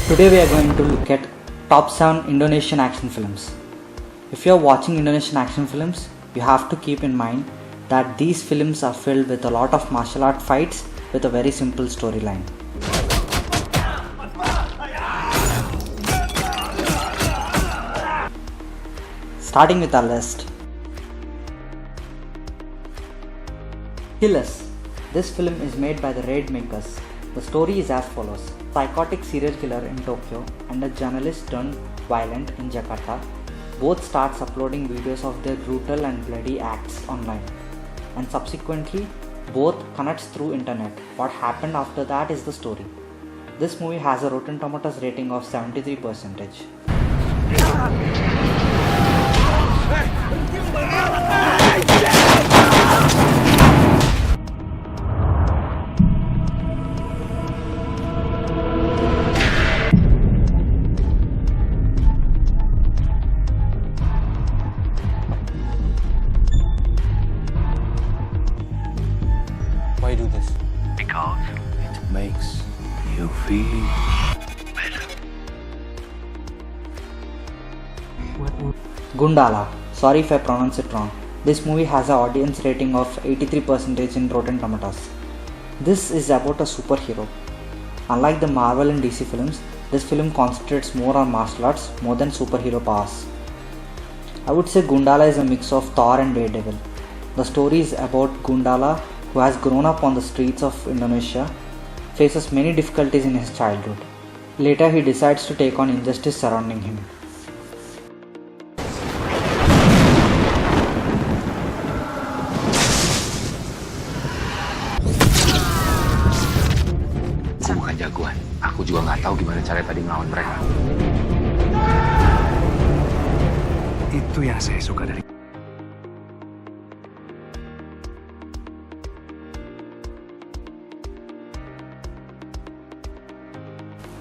Today we are going to look at top 7 Indonesian action films. If you are watching Indonesian action films, you have to keep in mind that these films are filled with a lot of martial art fights with a very simple storyline. Starting with our list. Kill Us. This film is made by the Raid makers. The story is as follows. Psychotic serial killer in Tokyo and a journalist turned violent in Jakarta both starts uploading videos of their brutal and bloody acts online, and subsequently both connects through internet. What happened after that is the story. This movie has a Rotten Tomatoes rating of 73%. Why do this? Because It makes you feel better. Gundala. Sorry if I pronounce it wrong. This movie has an audience rating of 83% in Rotten Tomatoes. This is about a superhero. Unlike the Marvel and DC films, this film concentrates more on martial arts more than superhero powers. I would say Gundala is a mix of Thor and Daredevil. The story is about Gundala, who has grown up on the streets of Indonesia, faces many difficulties in his childhood. Later he decides to take on injustice surrounding him. aku bukan jagoan. Aku juga nggak tahu gimana cara tadi ngelawan mereka. Itu yang saya suka dari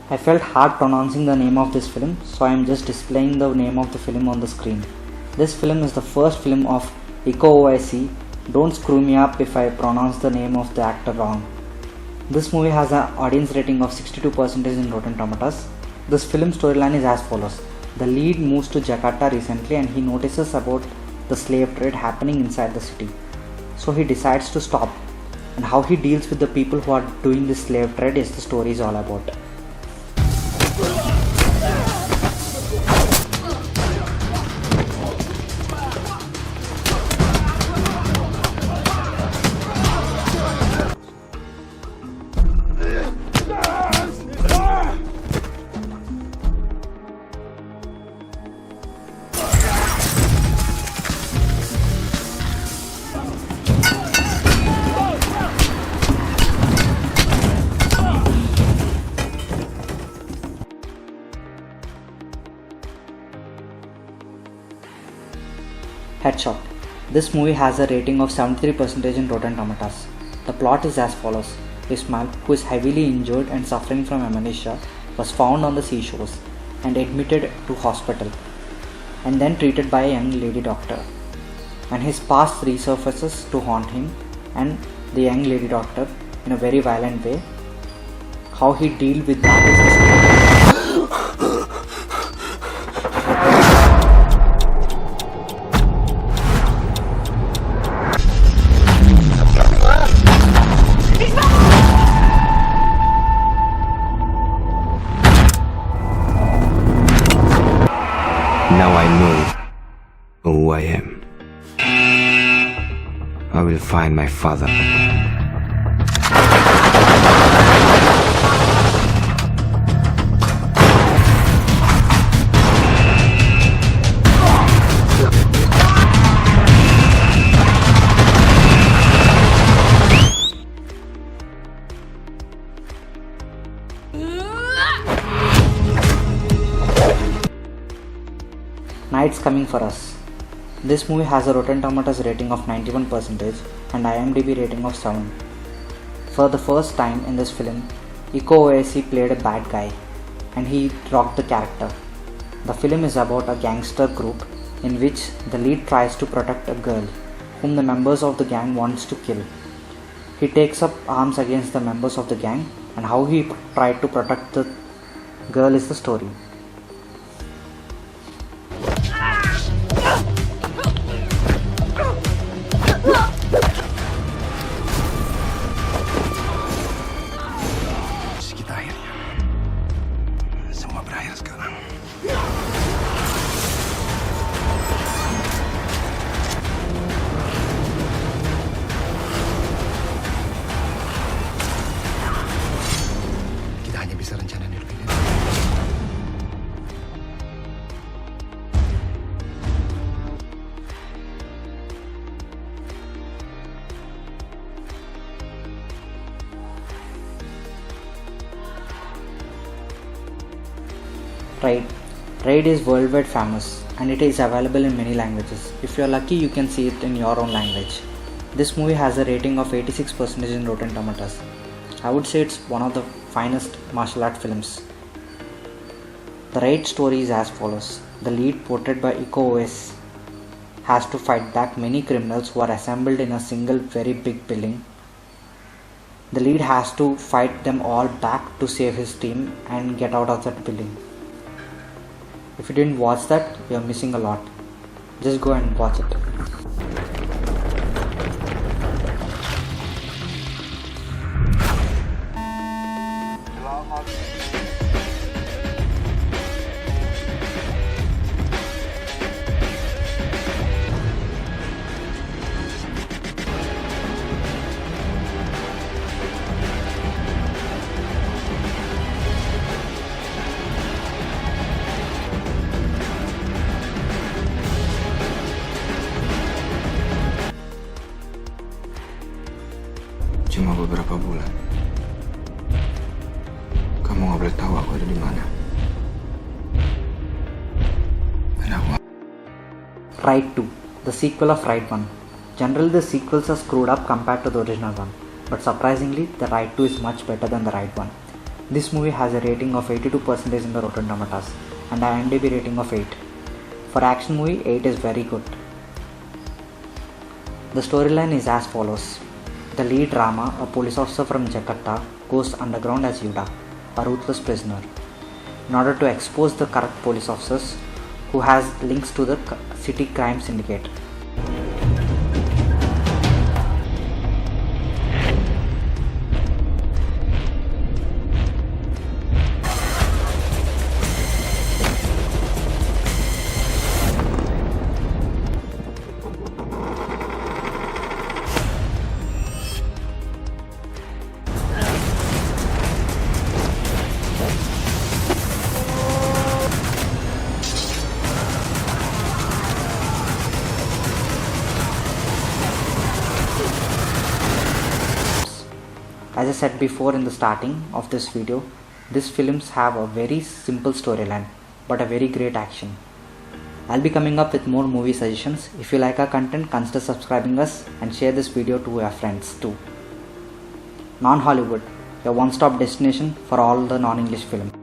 I felt hard pronouncing the name of this film, so I am just displaying the name of the film on the screen. This film is the first film of Iko Uwais. Don't screw me up if I pronounce the name of the actor wrong. This movie has an audience rating of 62% in Rotten Tomatoes. This film storyline is as follows. The lead moves to Jakarta recently and he notices about the slave trade happening inside the city. So he decides to stop, and how he deals with the people who are doing this slave trade is the story is all about. Headshot. This movie has a rating of 73% in Rotten Tomatoes. The plot is as follows. Ismail, who is heavily injured and suffering from amnesia, was found on the seashores and admitted to hospital and then treated by a young lady doctor. And his past resurfaces to haunt him and the young lady doctor in a very violent way. How he deals with that is the story. Now I know who I am. I will find my father. Night's Coming for Us. This movie has a Rotten Tomatoes rating of 91% and IMDb rating of 7. For the first time in this film, Iko Uwais played a bad guy and he rocked the character. The film is about a gangster group in which the lead tries to protect a girl whom the members of the gang wants to kill. He takes up arms against the members of the gang and how he tried to protect the Girl is the story. Kita akhirnya. Semua berakhir sekarang. Kita hanya bisa rencana dulu ini. Raid. Raid is worldwide famous and it is available in many languages. If you are lucky, you can see it in your own language. This movie has a rating of 86% in Rotten Tomatoes. I would say it's one of the finest martial art films. The Raid story is as follows. The lead, portrayed by Iko Uwais, has to fight back many criminals who are assembled in a single very big building. The lead has to fight them all back to save his team and get out of that building. If you didn't watch that, you're missing a lot. Just go and watch it. Cuma beberapa bulan. Kamu nggak boleh tahu aku ada di mana. Dan aku. Raid 2, the sequel of Raid 1. Generally, the sequels are screwed up compared to the original one, but surprisingly, the Raid 2 is much better than the Raid 1. This movie has a rating of 82% in the Rotten Tomatoes and an IMDb rating of 8. For action movie, 8 is very good. The storyline is as follows. The lead, Rama, a police officer from Jakarta, goes underground as Yuda, a ruthless prisoner, in order to expose the corrupt police officers who has links to the city crime syndicate. As I said before in the starting of this video, these films have a very simple storyline but a very great action. I'll be coming up with more movie suggestions. If you like our content, consider subscribing us and share this video to your friends too. Non-Hollywood, your one-stop destination for all the non-English films.